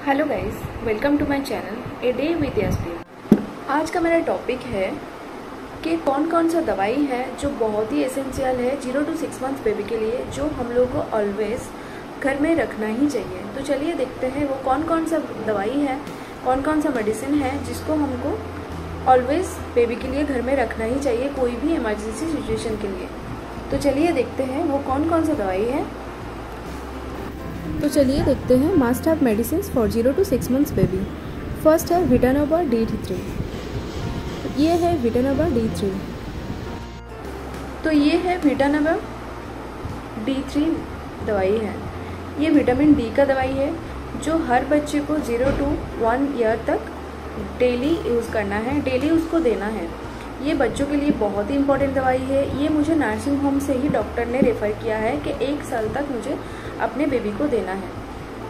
Hello guys, welcome to my channel a day with Yasmin. आज का मेरा टॉपिक है कि कौन कौन सा दवाई है जो बहुत ही एसेंशियल है 0 to 6 मंथ्स बेबी के लिए, जो हम लोग को ऑलवेज घर में रखना ही चाहिए। तो चलिए देखते हैं वो कौन कौन सा दवाई है, कौन कौन सा मेडिसिन है जिसको हमको ऑलवेज बेबी के लिए घर में रखना ही चाहिए कोई भी इमरजेंसी सिचुएशन के लिए। तो चलिए देखते हैं वो कौन कौन सा दवाई है। तो चलिए देखते हैं must have medicine for 0 to 6 months baby. First है विटानोवा D3। ये है विटानोवा D3। तो ये है विटानोवा D3 दवाई है। ये विटामिन डी का दवाई है जो हर बच्चे को 0 to 1 ईयर तक डेली यूज़ करना है, डेली उसको देना है। ये बच्चों के लिए बहुत ही इंपॉर्टेंट दवाई है। ये मुझे नर्सिंग होम से ही डॉक्टर ने रेफ़र किया है कि 1 साल तक मुझे अपने बेबी को देना है।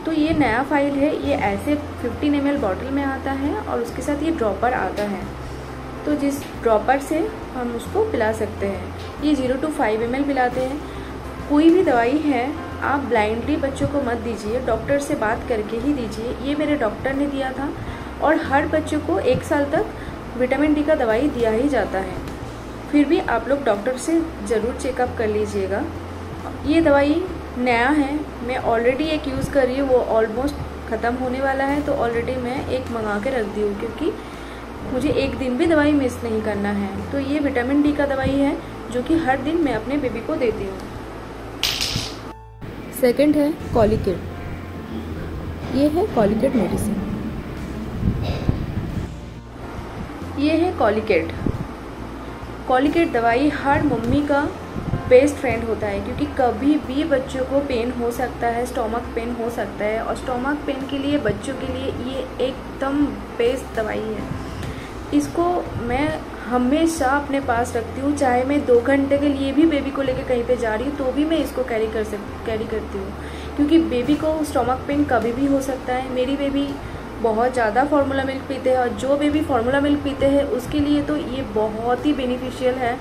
तो ये नया फाइल है, ये ऐसे 15 ml बॉटल में आता है और उसके साथ ये ड्रॉपर आता है। तो जिस ड्रॉपर से हम उसको पिला सकते हैं। ये 0 to 5 ml पिलाते हैं। कोई भी दवाई है आप ब्लाइंडली बच्चों को मत दीजिए, डॉक्टर से बात करके ही दीजिए। ये मेरे डॉक्टर ने दिया था और हर बच्चों को 1 साल तक विटामिन डी का दवाई दिया ही जाता है। फिर भी आप लोग डॉक्टर से ज़रूर चेकअप कर लीजिएगा। ये दवाई नया है, मैं ऑलरेडी एक यूज़ कर रही हूँ, वो ऑलमोस्ट ख़त्म होने वाला है। तो ऑलरेडी मैं एक मंगा के रख दी हूँ क्योंकि मुझे एक दिन भी दवाई मिस नहीं करना है। तो ये विटामिन डी का दवाई है जो कि हर दिन मैं अपने बेबी को देती हूँ। सेकंड है कॉलिकेट। ये है कॉलिकेट मेडिसिन। ये है कॉलिकेट। कॉलिकेट दवाई हर मम्मी का बेस्ट फ्रेंड होता है क्योंकि कभी भी बच्चों को पेन हो सकता है, स्टोमक पेन हो सकता है और स्टोमक पेन के लिए बच्चों के लिए ये एकदम बेस्ट दवाई है। इसको मैं हमेशा अपने पास रखती हूँ, चाहे मैं 2 घंटे के लिए भी बेबी को लेकर कहीं पे जा रही हूँ तो भी मैं इसको कैरी करती हूँ क्योंकि बेबी को स्टोमक पेन कभी भी हो सकता है। मेरी बेबी बहुत ज़्यादा फार्मूला मिल्क पीते हैं और जो बेबी फार्मूला मिल्क पीते हैं उसके लिए तो ये बहुत ही बेनिफिशियल है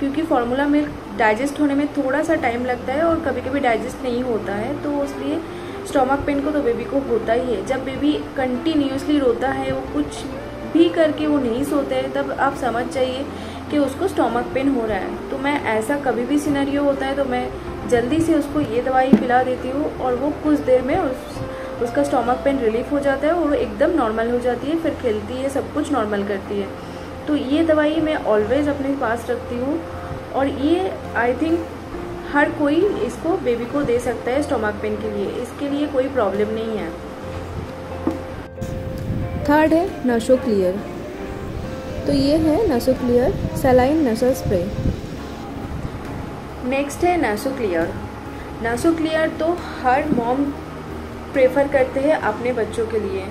क्योंकि फार्मूला मिल्क डाइजेस्ट होने में थोड़ा सा टाइम लगता है और कभी कभी डाइजेस्ट नहीं होता है। तो इसलिए स्टोमक पेन को तो बेबी को होता ही है। जब बेबी कंटिन्यूसली रोता है, वो कुछ भी करके वो नहीं सोते हैं, तब आप समझ जाइए कि उसको स्टोमक पेन हो रहा है। तो मैं ऐसा कभी भी सिनेरियो होता है तो मैं जल्दी से उसको ये दवाई पिला देती हूँ और वो कुछ देर में उसका स्टोमक पेन रिलीफ हो जाता है और वो एकदम नॉर्मल हो जाती है, फिर खिलती है, सब कुछ नॉर्मल करती है। तो ये दवाई मैं ऑलवेज अपने पास रखती हूँ और ये आई थिंक हर कोई इसको बेबी को दे सकता है स्टोमक पेन के लिए, इसके लिए कोई प्रॉब्लम नहीं है। थर्ड है नसो क्लियर। तो ये है नसो क्लियर सलाइन नसल स्प्रे। नेक्स्ट है नसो क्लियर। नसो क्लियर तो हर मॉम प्रेफर करते हैं अपने बच्चों के लिए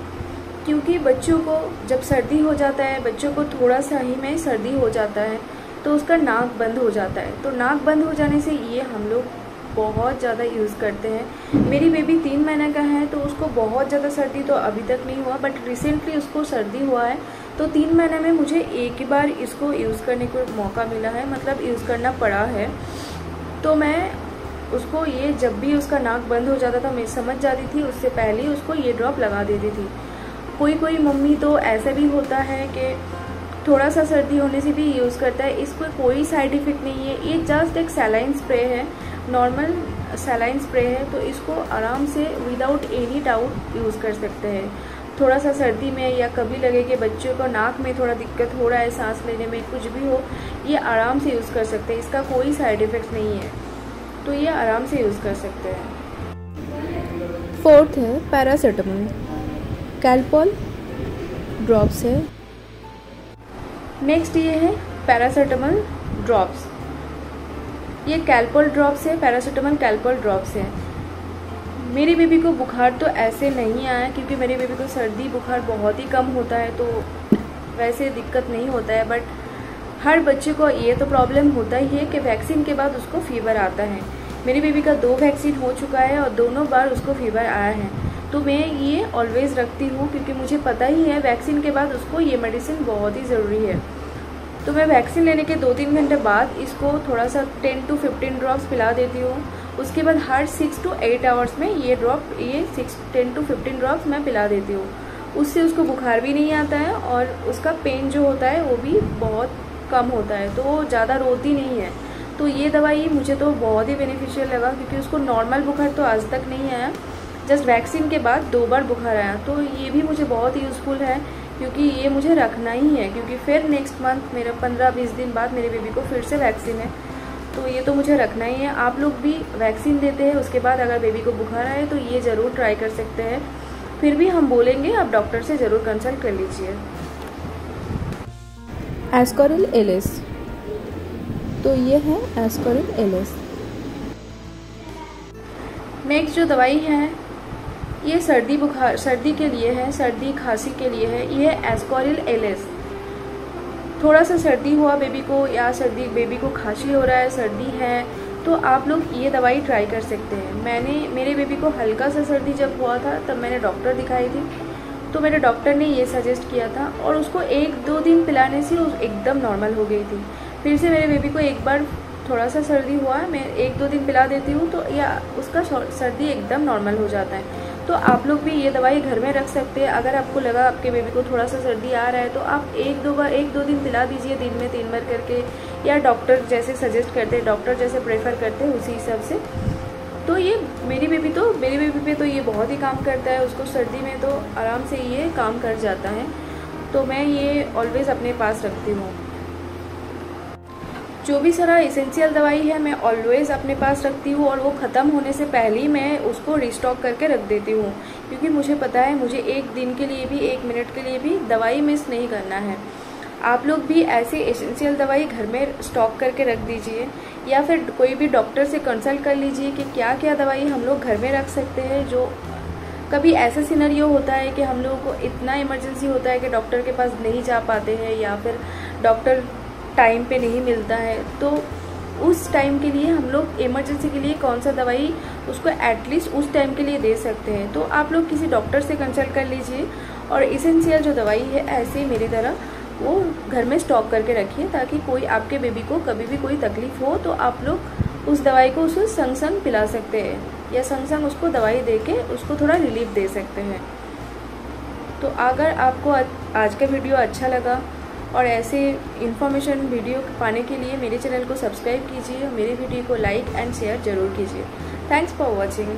क्योंकि बच्चों को जब सर्दी हो जाता है, बच्चों को थोड़ा सा ही में सर्दी हो जाता है तो उसका नाक बंद हो जाता है। तो नाक बंद हो जाने से ये हम लोग बहुत ज़्यादा यूज़ करते हैं। मेरी बेबी 3 महीने का है तो उसको बहुत ज़्यादा सर्दी तो अभी तक नहीं हुआ, बट रिसेंटली उसको सर्दी हुआ है। तो 3 महीने में मुझे एक ही बार इसको यूज़ करने को मौका मिला है, मतलब यूज़ करना पड़ा है। तो मैं उसको ये जब भी उसका नाक बंद हो जाता था मैं समझ जाती थी, उससे पहले ही उसको ये ड्रॉप लगा देती थी। कोई मम्मी तो ऐसा भी होता है कि थोड़ा सा सर्दी होने से भी यूज़ करता है। इसको कोई साइड इफ़ेक्ट नहीं है, ये जस्ट एक सैलाइन स्प्रे है, नॉर्मल सैलाइन स्प्रे है। तो इसको आराम से विदाउट एनी डाउट यूज़ कर सकते हैं। थोड़ा सा सर्दी में या कभी लगे कि बच्चों को नाक में थोड़ा दिक्कत हो रहा है, सांस लेने में कुछ भी हो, ये आराम से यूज़ कर सकते हैं। इसका कोई साइड इफ़ेक्ट नहीं है, तो ये आराम से यूज़ कर सकते हैं। फोर्थ है पैरासीटामोल। कैल्पॉल ड्रॉप्स है। नेक्स्ट ये है पैरासीटामोल ड्रॉप्स। ये कैल्पॉल ड्रॉप्स है, पैरासीटामोल कैल्पॉल ड्रॉप्स है। मेरी बेबी को बुखार तो ऐसे नहीं आया क्योंकि मेरी बेबी को सर्दी बुखार बहुत ही कम होता है तो वैसे दिक्कत नहीं होता है, बट हर बच्चे को ये तो प्रॉब्लम होता ही है कि वैक्सीन के बाद उसको फीवर आता है। मेरी बेबी का 2 वैक्सीन हो चुका है और दोनों बार उसको फीवर आया है। तो मैं ये ऑलवेज़ रखती हूँ क्योंकि मुझे पता ही है वैक्सीन के बाद उसको ये मेडिसिन बहुत ही ज़रूरी है। तो मैं वैक्सीन लेने के 2-3 घंटे बाद इसको थोड़ा सा 10 to 15 ड्रॉप्स पिला देती हूँ उसके बाद हर 6 to 8 आवर्स में ये 10 to 15 ड्रॉप्स मैं पिला देती हूँ। उससे उसको बुखार भी नहीं आता है और उसका पेन जो होता है वो भी बहुत कम होता है, तो वो ज़्यादा रोती नहीं है। तो ये दवाई मुझे तो बहुत ही बेनिफिशियल लगा, क्योंकि उसको नॉर्मल बुखार तो आज तक नहीं आया, जस्ट वैक्सीन के बाद 2 बार बुखार आया। तो ये भी मुझे बहुत ही यूज़फुल है, क्योंकि ये मुझे रखना ही है, क्योंकि फिर नेक्स्ट मंथ मेरा 15-20 दिन बाद मेरे बेबी को फिर से वैक्सीन है, तो ये तो मुझे रखना ही है। आप लोग भी वैक्सीन देते हैं, उसके बाद अगर बेबी को बुखार आए तो ये ज़रूर ट्राई कर सकते हैं। फिर भी हम बोलेंगे आप डॉक्टर से ज़रूर कंसल्ट कर लीजिए। एस्कॉरिल एलिस, तो ये है एस्कॉरिल एलिस। नेक्स्ट जो दवाई है ये सर्दी के लिए है, सर्दी खांसी के लिए है। ये है एस्कॉरिल एलिस। थोड़ा सा सर्दी हुआ बेबी को, या बेबी को खांसी हो रहा है, सर्दी है, तो आप लोग ये दवाई ट्राई कर सकते हैं। मेरे बेबी को हल्का सा सर्दी जब हुआ था तब मैंने डॉक्टर दिखाई थी, तो मेरे डॉक्टर ने ये सजेस्ट किया था, और उसको 1-2 दिन पिलाने से एकदम नॉर्मल हो गई थी। फिर से मेरे बेबी को एक बार थोड़ा सा सर्दी हुआ, मैं 1-2 दिन पिला देती हूँ तो या उसका सर्दी एकदम नॉर्मल हो जाता है। तो आप लोग भी ये दवाई घर में रख सकते हैं। अगर आपको लगा आपके बेबी को थोड़ा सा सर्दी आ रहा है तो आप 1-2 दिन पिला दीजिए, दिन में 3 बार करके, या डॉक्टर जैसे सजेस्ट करते हैं, डॉक्टर जैसे प्रेफर करते हैं उसी हिसाब से। तो ये मेरी बेबी पे तो ये बहुत ही काम करता है, उसको सर्दी में तो आराम से ये काम कर जाता है, तो मैं ये ऑलवेज़ अपने पास रखती हूँ। जो भी सारा एसेंशियल दवाई है मैं ऑलवेज़ अपने पास रखती हूँ, और वो ख़त्म होने से पहले ही मैं उसको रिस्टॉक करके रख देती हूँ, क्योंकि मुझे पता है मुझे 1 दिन के लिए भी, 1 मिनट के लिए भी दवाई मिस नहीं करना है। आप लोग भी ऐसे एसेंशियल दवाई घर में स्टॉक करके रख दीजिए, या फिर कोई भी डॉक्टर से कंसल्ट कर लीजिए कि क्या क्या दवाई हम लोग घर में रख सकते हैं। जो कभी ऐसा सिनेरियो होता है कि हम लोगों को इतना इमरजेंसी होता है कि डॉक्टर के पास नहीं जा पाते हैं, या फिर डॉक्टर टाइम पे नहीं मिलता है, तो उस टाइम के लिए हम लोग इमरजेंसी के लिए कौन सा दवाई उसको एटलीस्ट उस टाइम के लिए दे सकते हैं। तो आप लोग किसी डॉक्टर से कंसल्ट कर लीजिए, और एसेंशियल जो दवाई है ऐसे मेरी तरह वो घर में स्टॉक करके रखिए, ताकि कोई आपके बेबी को कभी भी कोई तकलीफ़ हो तो आप लोग उस दवाई को उसको संग संग पिला सकते हैं, या संग संग उसको दवाई दे के उसको थोड़ा रिलीफ दे सकते हैं। तो अगर आपको आज का वीडियो अच्छा लगा और ऐसे इन्फॉर्मेशन वीडियो पाने के लिए मेरे चैनल को सब्सक्राइब कीजिए, मेरे वीडियो को लाइक एंड शेयर ज़रूर कीजिए। Thanks for watching.